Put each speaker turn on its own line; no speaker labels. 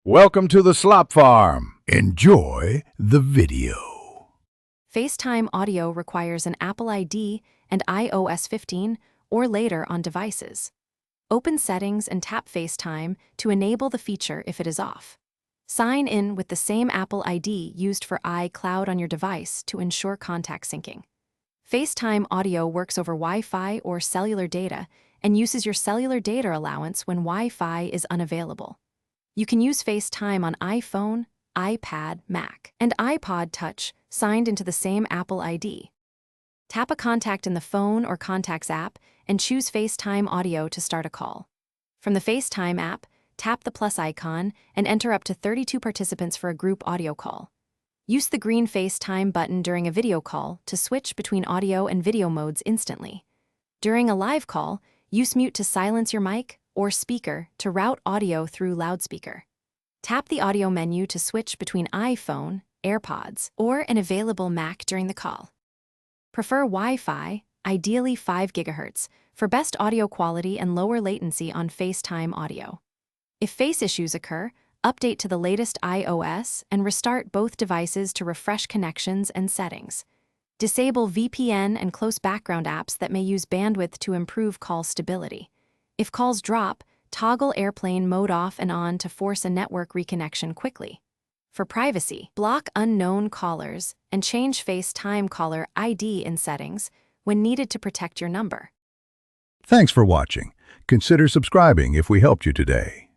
Welcome to the Slop Farm. Enjoy the video.
FaceTime audio requires an Apple ID and iOS 15 or later on devices. Open Settings and tap FaceTime to enable the feature if it is off. Sign in with the same Apple ID used for iCloud on your device to ensure contact syncing. FaceTime audio works over Wi-Fi or cellular data and uses your cellular data allowance when Wi-Fi is unavailable. You can use FaceTime on iPhone, iPad, Mac, and iPod Touch signed into the same Apple ID. Tap a contact in the Phone or Contacts app and choose FaceTime audio to start a call. From the FaceTime app, tap the plus icon and enter up to 32 participants for a group audio call. Use the green FaceTime button during a video call to switch between audio and video modes instantly. During a live call, use mute to silence your mic or speaker to route audio through loudspeaker. Tap the audio menu to switch between iPhone, AirPods, or an available Mac during the call. Prefer Wi-Fi, ideally 5 GHz, for best audio quality and lower latency on FaceTime audio. If face issues occur, update to the latest iOS and restart both devices to refresh connections and settings. Disable VPN and close background apps that may use bandwidth to improve call stability. If calls drop, toggle airplane mode off and on to force a network reconnection quickly. For privacy, block unknown callers and change FaceTime caller ID in settings when needed to protect your number.
Thanks for watching. Consider subscribing if we helped you today.